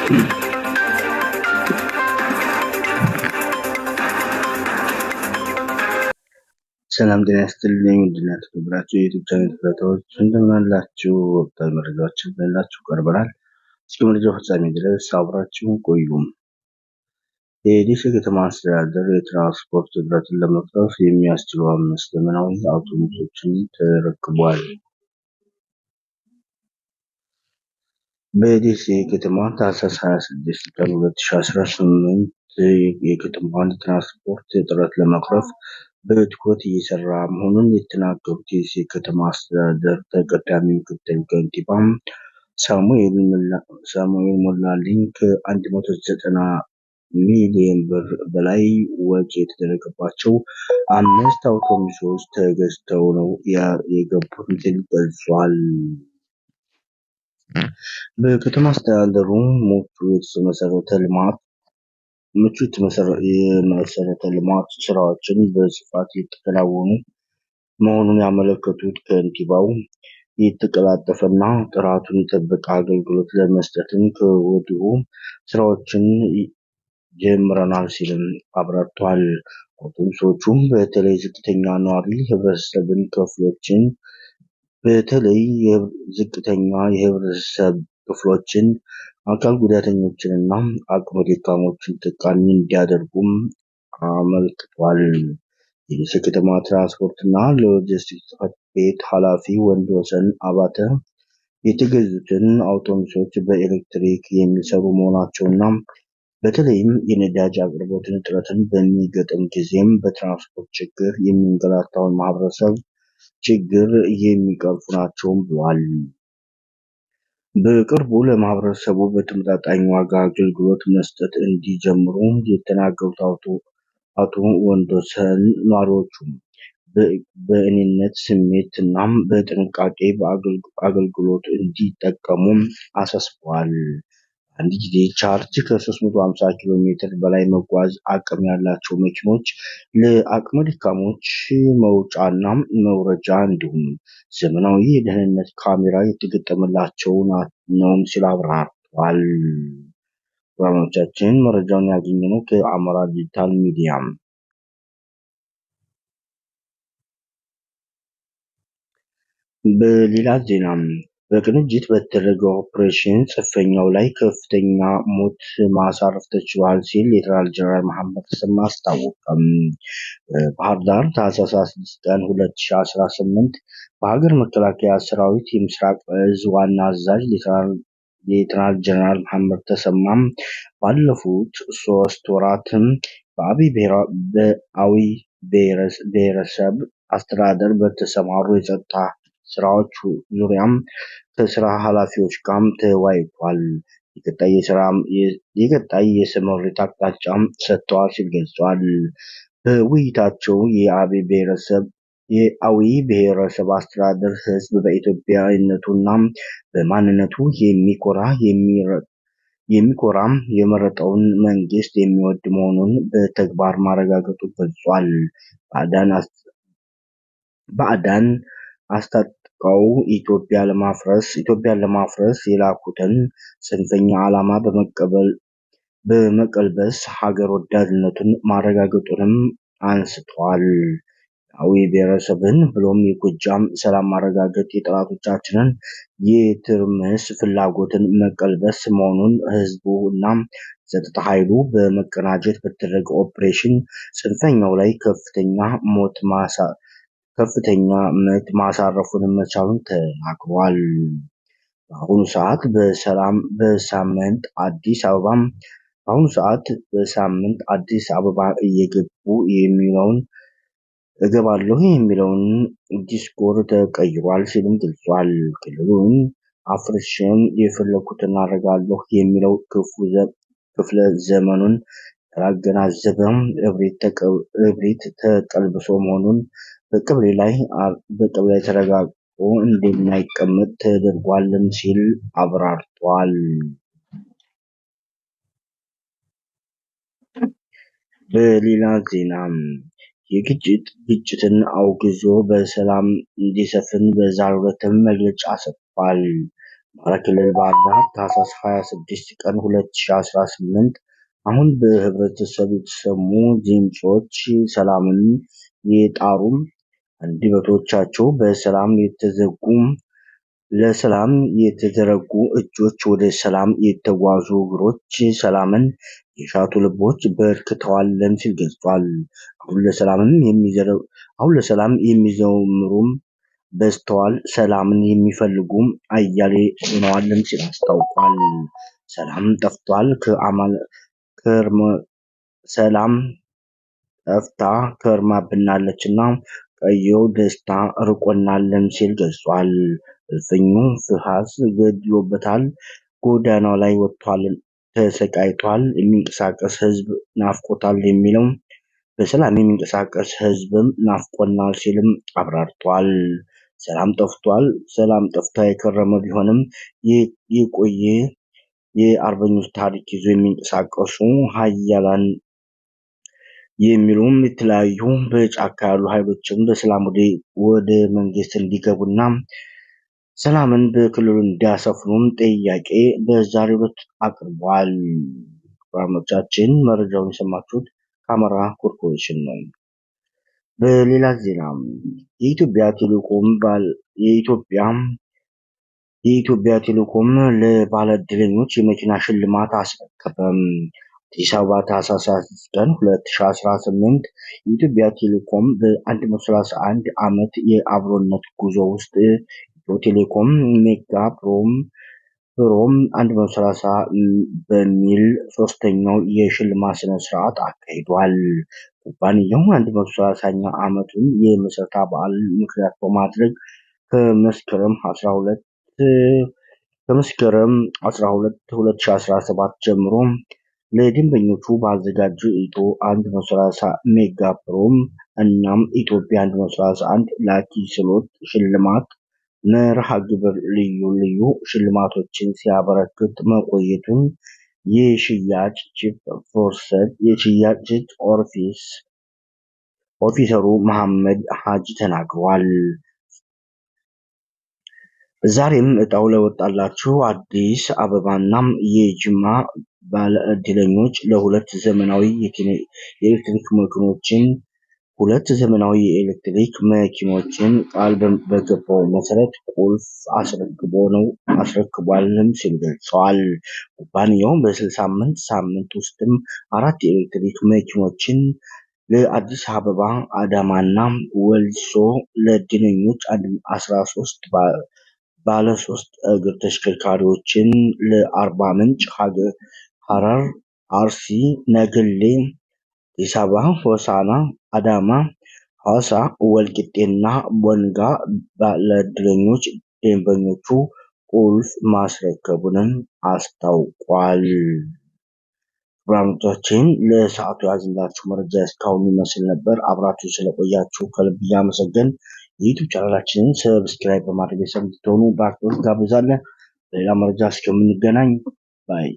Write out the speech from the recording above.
ሰላም ጤና ይስጥልኝ። ውድና የተከበራችሁ የዩቲዩብ ቻናል ተከታታዮች እንደምን አላችሁ? ወቅታዊ መረጃዎችን ብለላችሁ ቀርበናል። እስከ መረጃው ፍጻሜ ድረስ አብራችሁን ቆዩ። የደሴ ከተማ አስተዳደር የትራንስፖርት እጥረትን ለመቅረፍ የሚያስችሉ 5 ዘመናዊ አውቶቡሶችን ተረክቧል። በደሴ ከተማ ታህሳስ 26 ቀን 2018 የከተማዋን የትራንስፖርት እጥረት ለመቅረፍ በትኩረት እየሰራ መሆኑን የተናገሩት የደሴ ከተማ አስተዳደር ተቀዳሚ ምክትል ከንቲባ ሳሙኤል ሞላልኝ ከ190 ሚሊዮን ብር በላይ ወጪ የተደረገባቸው 5 አውቶቡሶች ተገዝተው ነው የገቡት ሲል ገልጿል። በከተማ አስተዳደሩ ምቹ የመሰረተ ልማት ስራዎችን በስፋት የተከናወኑ መሆኑን ያመለከቱት ከንቲባው የተቀላጠፈና ጥራቱን የጠበቀ አገልግሎት ለመስጠትም ከወዲሁ ስራዎችን ጀምረናል ሲልም አብራርቷል። አውቶቡሶቹም በተለይ ዝቅተኛ ነዋሪ ህብረተሰብን ክፍሎችን አካል ጉዳተኞችንና አቅመ ደካሞችን ተጠቃሚ እንዲያደርጉም አመልክቷል። የደሴ ከተማ ትራንስፖርትና ሎጂስቲክስ ጽሕፈት ቤት ኃላፊ ወንድወሰን አባተ የተገዙትን አውቶቡሶች በኤሌክትሪክ የሚሰሩ መሆናቸውና በተለይም የነዳጅ አቅርቦት እጥረትን በሚገጥም ጊዜም በትራንስፖርት ችግር የሚንገላታውን ማህበረሰብ ችግር የሚቀርፉ ናቸውም ብሏል። በቅርቡ ለማህበረሰቡ በተመጣጣኝ ዋጋ አገልግሎት መስጠት እንዲጀምሩ የተናገሩት አቶ ወንድወሰን ነዋሪዎቹ በእኔነት ስሜት እና በጥንቃቄ አገልግሎት እንዲጠቀሙ አሳስበዋል። አንድ ጊዜ ቻርጅ ከ350 ኪሎ ሜትር በላይ መጓዝ አቅም ያላቸው መኪኖች ለአቅመ ደካሞች መውጫና መውረጃ እንዲሁም ዘመናዊ የደህንነት ካሜራ የተገጠመላቸው ነውም ሲል አብራርተዋል። ፕሮግራሞቻችን መረጃውን ያገኘነው ከአማራ ዲጂታል ሚዲያ። በሌላ ዜና በቅንጅት በተደረገው ኦፕሬሽን ጽንፈኛው ላይ ከፍተኛ ሞት ማሳረፍ ተችሏል ሲል ሌተናል ጀነራል መሐመድ ተሰማ አስታወቀም። ባህር ዳር ታህሳስ 6 ቀን 2018 በሀገር መከላከያ ሰራዊት የምስራቅ እዝ ዋና አዛዥ ሌተናል ጀነራል መሐመድ ተሰማም ባለፉት 3 ወራትም በአዊ ብሔረሰብ አስተዳደር በተሰማሩ የጸጥታ ስራዎች ዙሪያም ከስራ ኃላፊዎች ጋር ተወያይቷል። የቀጣይ የስምሪት አቅጣጫም ሰጥተዋል ሲል ገልጿል። በውይይታቸው የአዊ ብሔረሰብ አስተዳደር ህዝብ በኢትዮጵያዊነቱና በማንነቱ የሚኮራ የመረጠውን መንግስት የሚወድ መሆኑን በተግባር ማረጋገጡ ገልጿል። ባዕዳን አስታጥቀው ኢትዮጵያን ለማፍረስ የላኩትን ጽንፈኛ ዓላማ በመቀልበስ ሀገር ወዳድነቱን ማረጋገጡንም አንስተዋል። አዊ ብሔረሰብን ብሎም የጎጃም ሰላም ማረጋገጥ የጠላቶቻችንን የትርምስ ፍላጎትን መቀልበስ መሆኑን ህዝቡ እና ጸጥታ ኃይሉ በመቀናጀት በተደረገ ኦፕሬሽን ጽንፈኛው ላይ ከፍተኛ ምት ማሳረፉን መቻሉን ተናግሯል። በአሁኑ ሰዓት በሳምንት አዲስ አበባ እገባለሁ የሚለውን ዲስኮር ተቀይሯል ሲልም ገልጿል። ክልሉን አፍርሼም የፈለኩትን አደርጋለሁ የሚለው ክፍለ ዘመኑን ያላገናዘበ እብሪት ተቀልብሶ መሆኑን በቀብሌ ላይ ተረጋግጦ እንደማይቀመጥ ተደርጓልም ሲል አብራርቷል። በሌላ ዜና ግጭትን አውግዞ በሰላም እንዲሰፍን በዛሬው ዕለትም መግለጫ ሰጥቷል። አማራ ክልል ባህር ዳር ታህሳስ 26 ቀን 2018 አሁን በህብረተሰብ የተሰሙ ድምጾች ሰላምን የጣሩም አንደበቶቻቸው በሰላም የተዘጉ ለሰላም የተዘረጉ እጆች ወደ ሰላም የተጓዙ እግሮች ሰላምን የሻቱ ልቦች በርክተዋል ሲል ገልጿል። አሁን ለሰላም የሚዘምሩም በዝተዋል፣ ሰላምን የሚፈልጉም አያሌ ሆነዋልም ሲል አስታውቋል። ሰላም ጠፍቷል ሰላም ጠፍታ ከርማብናለችና ቀየው ደስታ ርቆናልም ሲል ገልጿል። እልፍኙ ፍርሃት ገድሎበታል፣ ጎዳናው ላይ ወጥቷል፣ ተሰቃይቷል፣ የሚንቀሳቀስ ህዝብ ናፍቆታል የሚለው በሰላም የሚንቀሳቀስ ህዝብም ናፍቆናል ሲልም አብራርቷል። ሰላም ጠፍቷል። ሰላም ጠፍታ የከረመ ቢሆንም የቆየ የአርበኞች ታሪክ ይዞ የሚንቀሳቀሱ ሀያላን የሚሉም የተለያዩ በጫካ ያሉ ኃይሎችም በሰላም ወደ መንግስት እንዲገቡና ሰላምን በክልሉ እንዲያሰፍኑም ጥያቄ በዛሬው ዕለት አቅርቧል። ፕሮግራሞቻችን መረጃውን የሰማችሁት ከአማራ ኮርፖሬሽን ነው። በሌላ ዜና የኢትዮጵያ ቴሌኮም ለባለዕድለኞች የመኪና ሽልማት አስረከበም። አዲስ አበባ ታህሳስ 26 ቀን 2018 የኢትዮጵያ ቴሌኮም በ131 ዓመት የአብሮነት ጉዞ ውስጥ ኢትዮ ቴሌኮም ሜጋ ፕሮም 130 በሚል ሶስተኛው የሽልማት ስነ ስርዓት አካሂዷል። ኩባንያው 130ኛ ዓመቱን የምስረታ በዓል ምክንያት በማድረግ ከመስከረም 12 2017 ጀምሮ ለደንበኞቹ ባዘጋጀው ኢትዮ 130 ሜጋ ፕሮም እናም ኢትዮጵያ 131 ላኪ ስሎት ሽልማት መርሃ ግብር ልዩ ሽልማቶችን ሲያበረክት መቆየቱን የሽያጭ ቺፍ ኦፊሰሩ መሐመድ ሀጂ ተናግረዋል። ዛሬም እጣው ለወጣላችሁ አዲስ አበባና የጅማ ባለዕድለኞች ለሁለት ዘመናዊ የኤሌክትሪክ መኪኖችን ቃል በገባው መሰረት ቁልፍ አስረክቧልም ሲል ገልጸዋል። ኩባንያው በ60 ሳምንት ውስጥም 4 የኤሌክትሪክ መኪኖችን ለአዲስ አበባ፣ አዳማና ወልሶ ለዕድለኞች 13 ባለ 3 እግር ተሽከርካሪዎችን ለአርባ ምንጭ፣ ሐረር፣ አርሲ፣ ነገሌ፣ አዲስ አበባ፣ ሆሳዕና፣ አዳማ፣ ሐዋሳ፣ ወልቂጤና ቦንጋ ባለዕድለኞች ደንበኞቹ ቁልፍ ማስረከቡንም አስታውቋል። ፕሮግራሞቻችን ለሰዓቱ ያዝንላችሁ መረጃ እስካሁን ይመስል ነበር። አብራችሁ ስለቆያችሁ ከልብ እያመሰገን የዩቲዩብ ቻናላችንን ሰብስክራይብ በማድረግ እንድትሆኑ በአክብሮት ጋብዛለን። በሌላ መረጃ እስከምንገናኝ ባይ